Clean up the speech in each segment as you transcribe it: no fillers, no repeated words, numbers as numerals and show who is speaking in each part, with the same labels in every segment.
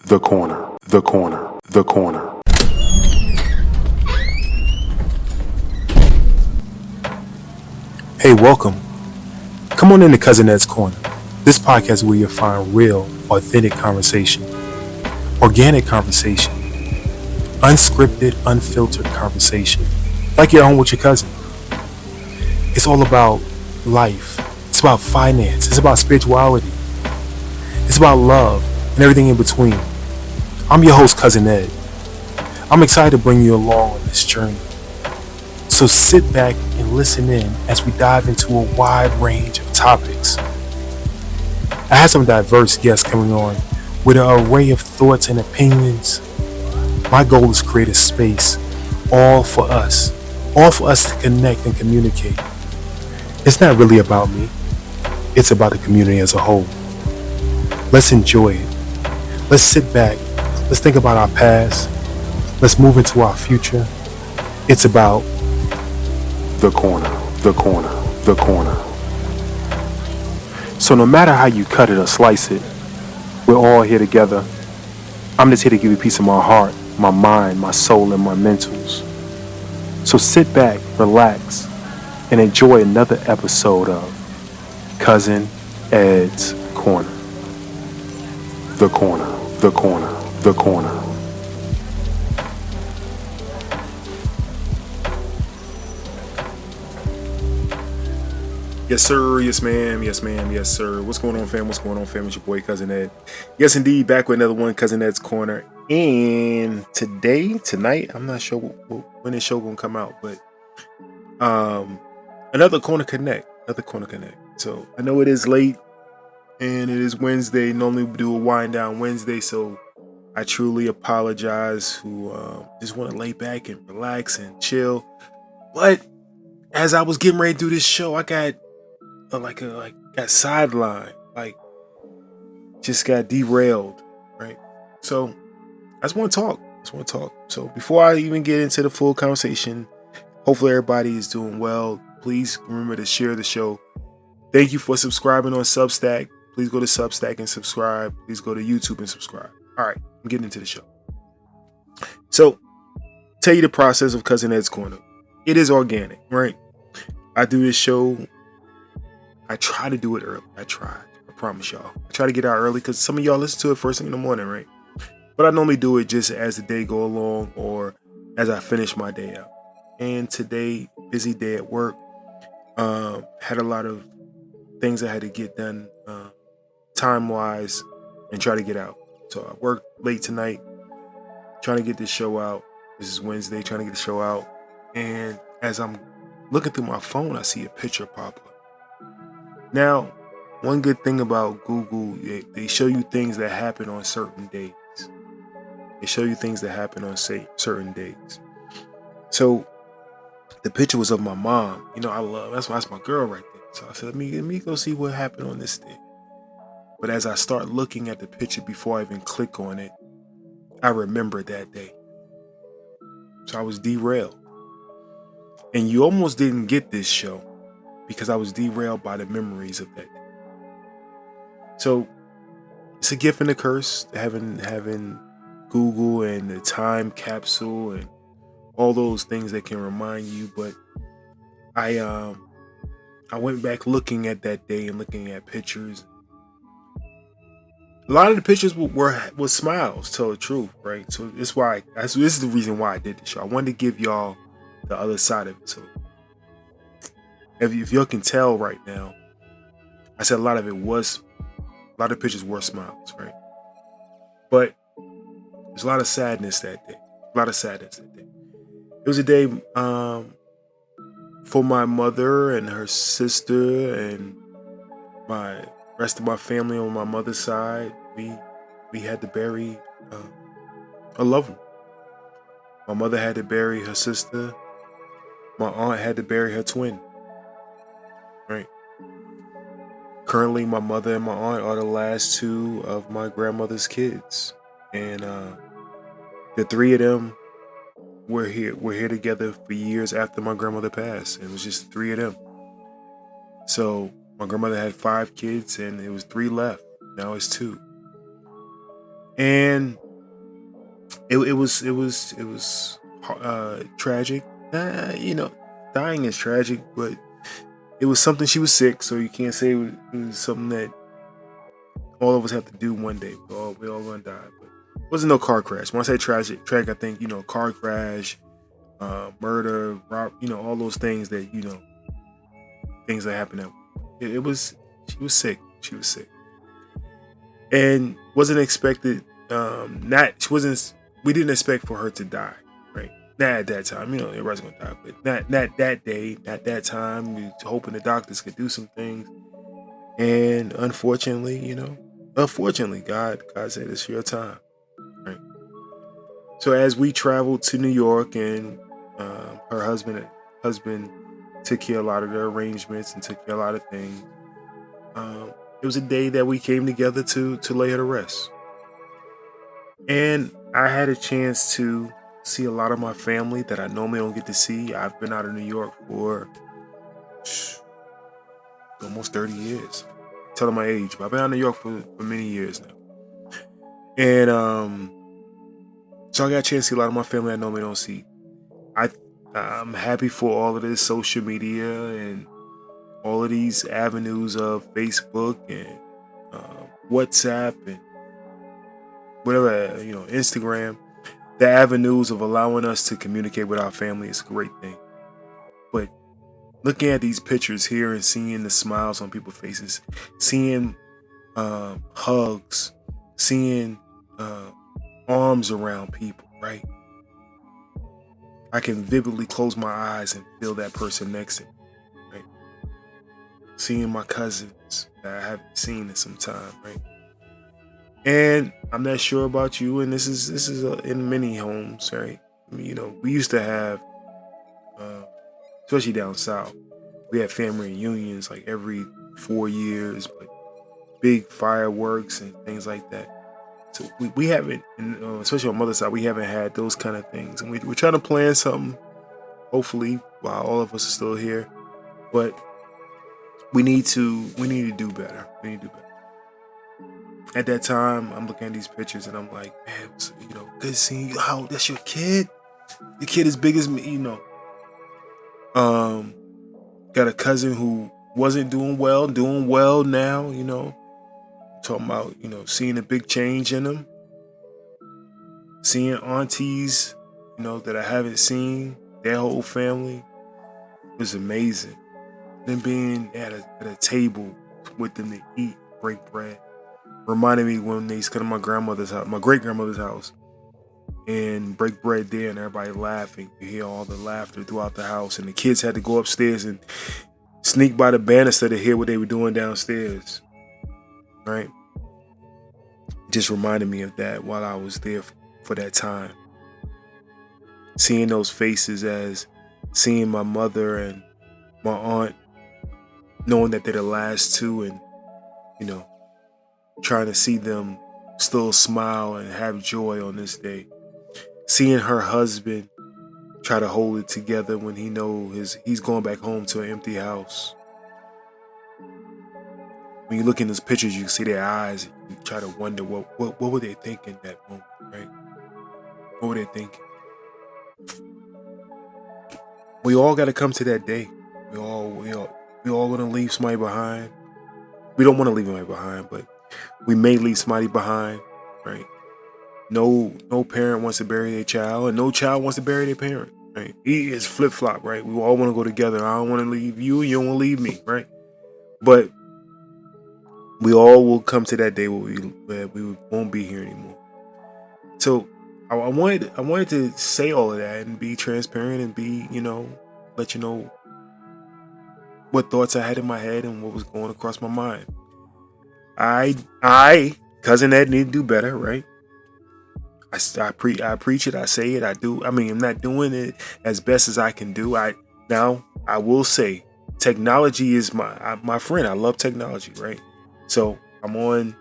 Speaker 1: The corner, the corner, the corner.
Speaker 2: Hey, welcome. Come on into Cousin Ed's Corner. This podcast is where you'll find real, authentic conversation, organic conversation, unscripted, unfiltered conversation, like you're home with your cousin. It's all about life. It's about finance. It's about spirituality. It's about love and everything in between. I'm your host, Cousin Ed. I'm excited to bring you along on this journey. So sit back and listen in as we dive into a wide range of topics. I have some diverse guests coming on with an array of thoughts and opinions. My goal is to create a space all for us to connect and communicate. It's not really about me. It's about the community as a whole. Let's enjoy it. Let's sit back. Let's think about our past. Let's move into our future. It's about
Speaker 1: The corner, the corner, the corner. So no matter how you cut it or slice it, we're all here together. I'm just here to give you a piece of my heart, my mind, my soul, and my mentals. So sit back, relax, and enjoy another episode of Cousin Ed's Corner. The corner, the corner, the corner. Yes, sir. Yes, ma'am. Yes, ma'am. Yes, sir. What's going on, fam? What's going on, fam? It's your boy, Cousin Ed. Yes, indeed. Back with another one, Cousin Ed's Corner. And tonight, I'm not sure when this show gonna come out, but another Corner Connect. So I know it is late, and it is Wednesday. Normally we do a wind down Wednesday, so I truly apologize. Who just want to lay back and relax and chill. But as I was getting ready to do this show, I got got sidelined, just got derailed, right? So I just want to talk. So before I even get into the full conversation, hopefully everybody is doing well. Please remember to share the show. Thank you for subscribing on Substack. Please go to Substack and subscribe. Please go to YouTube and subscribe. All right, I'm getting into the show. So tell you the process of Cousin Ed's Corner. It is organic, right? I do this show. I try to do it early. I promise y'all. I try to get out early because some of y'all listen to it first thing in the morning, right? But I normally do it just as the day go along or as I finish my day out. And today, busy day at work. Had a lot of things I had to get done time-wise and try to get out. So I worked late tonight trying to get this show out. This is Wednesday, trying to get the show out. And as I'm looking through my phone, I see a picture pop up. Now, one good thing about Google, they show you things that happen on certain days. Certain days. So the picture was of my mom. You know, that's my girl right there. So I said, let me go see what happened on this day. But as I start looking at the picture before I even click on it, I remember that day. So I was derailed. And you almost didn't get this show because I was derailed by the memories of that day. So it's a gift and a curse, having Google and the time capsule and all those things that can remind you. But I went back looking at that day and looking at pictures. A lot of the pictures were smiles, to tell the truth, right? So this is the reason why I did the show. I wanted to give y'all the other side of it. So if y'all can tell right now, I said a lot of pictures were smiles, right? But there's a lot of sadness that day. It was a day for my mother and her sister and my rest of my family on my mother's side. We had to bury a loved one. My mother had to bury her sister. My aunt had to bury her twin. Right. Currently, my mother and my aunt are the last two of my grandmother's kids, and the three of them were here together for years after my grandmother passed. It was just three of them. So my grandmother had 5 kids, and it was 3 left. Now it's 2. And it was tragic. Dying is tragic, but it was something. She was sick, so you can't say it was something that all of us have to do one day. We all gonna die. But it wasn't no car crash. When I say tragic, I think car crash, murder, all those things that things that happen. It was she was sick. She was sick, and wasn't expected. Not she wasn't. We didn't expect for her to die. Right. Not at that time. Everybody's gonna die, but not that day, not that time. We were hoping the doctors could do some things, and unfortunately, God said it's your time. Right. So as we traveled to New York, and her husband took care of a lot of the arrangements and took care of a lot of things. It was a day that we came together to lay her to rest, and I had a chance to see a lot of my family that I normally don't get to see. I've been out of New York for almost 30 years. Telling my age, but I've been out of New York for many years now. And so I got a chance to see a lot of my family I normally don't see. I'm happy for all of this social media and all of these avenues of Facebook and WhatsApp and whatever, Instagram. The avenues of allowing us to communicate with our family is a great thing. But looking at these pictures here and seeing the smiles on people's faces, seeing hugs, seeing arms around people, right? I can vividly close my eyes and feel that person next to me, right? Seeing my cousins that I haven't seen in some time, right? And I'm not sure about you, and this is in many homes, right? We used to have, especially down south, we had family reunions like every 4 years, but big fireworks and things like that. So we haven't, especially on my mother's side, we haven't had those kind of things, and we're trying to plan something. Hopefully, while all of us are still here, but we need to do better. We need to do better. At that time, I'm looking at these pictures and I'm like, man, it was, good seeing you. How that's your kid? Your kid as big as me, Got a cousin who wasn't doing well now, Talking about, seeing a big change in them. Seeing aunties, that I haven't seen, their whole family was amazing. Then being at a table with them to eat, break bread. Reminded me when they used to come to my grandmother's house, my great grandmother's house, and break bread there, and everybody laughing. You hear all the laughter throughout the house, and the kids had to go upstairs and sneak by the banister to hear what they were doing downstairs. Right? Just reminded me of that while I was there for that time. Seeing those faces as seeing my mother and my aunt, knowing that they're the last two, and trying to see them still smile and have joy on this day. Seeing her husband try to hold it together when he knows he's going back home to an empty house. When you look in those pictures, you see their eyes. You try to wonder what were they thinking that moment, right? What were they thinking? We all got to come to that day. We all gonna leave somebody behind. We don't want to leave anybody behind, but we may leave somebody behind, right? No parent wants to bury their child, and no child wants to bury their parent, right? It's flip flop, right? We all want to go together. I don't want to leave you, you don't want to leave me, right? But we all will come to that day where we won't be here anymore. So I wanted to say all of that and be transparent and be, let you know what thoughts I had in my head and what was going across my mind. I cousin Ed, need to do better, right? I preach it, I say it, I do. I mean, I'm not doing it as best as I can do. I will say, technology is my friend. I love technology, right? So I'm on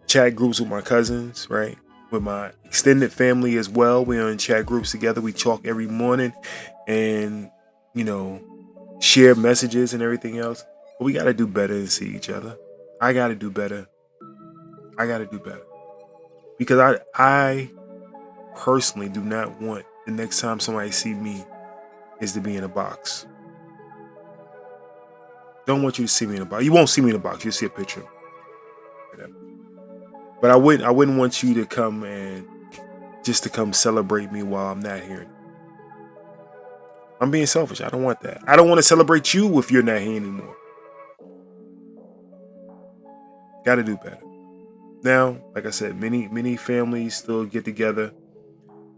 Speaker 1: chat groups with my cousins, right? With my extended family as well. We're in chat groups together. We talk every morning, and share messages and everything else. But we got to do better and see each other. I got to do better. because I personally do not want the next time somebody see me is to be in a box. Don't want you to see me in a box. You won't see me in a box. You'll see a picture. But I wouldn't want you to come and just to come celebrate me while I'm not here. I'm being selfish. I don't want that. I don't want to celebrate you if you're not here anymore. Got to do better. Now, like I said, many families still get together.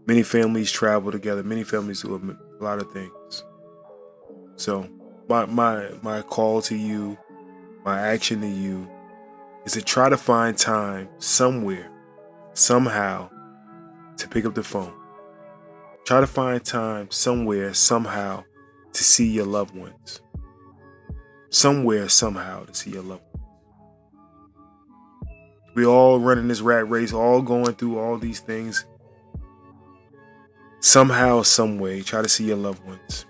Speaker 1: Many families travel together. Many families do a lot of things. So my call to you, my action to you, is to try to find time somewhere, somehow, to pick up the phone. Try to find time somewhere, somehow, to see your loved ones. Somewhere, somehow, to see your loved ones. We all running this rat race, all going through all these things. Somehow, some way, try to see your loved ones.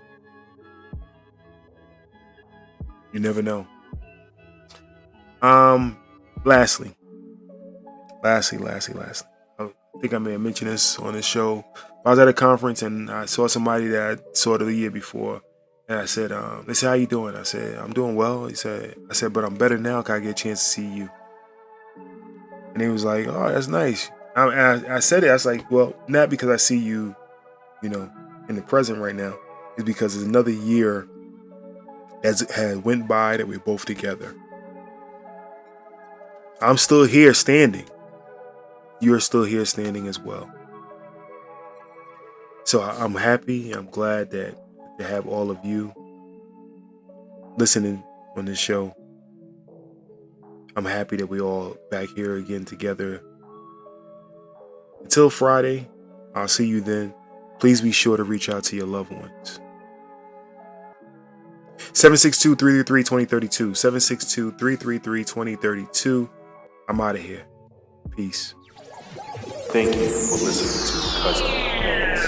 Speaker 1: You never know. Lastly. I think I may have mentioned this on this show. I was at a conference and I saw somebody that I saw the year before. And I said, they said, how you doing? I said, I'm doing well. I said, but I'm better now because I get a chance to see you. And he was like, oh, that's nice. I said it. I was like, well, not because I see you, in the present right now. It's because it's another year that has went by that we're both together. I'm still here standing. You're still here standing as well. So I'm happy. I'm glad to have all of you listening on this show. I'm happy that we all back here again together. Until Friday, I'll see you then. Please be sure to reach out to your loved ones. 762-333-2032. 762-333-2032. I'm out of here. Peace. Thank you for listening to Cousin Ned's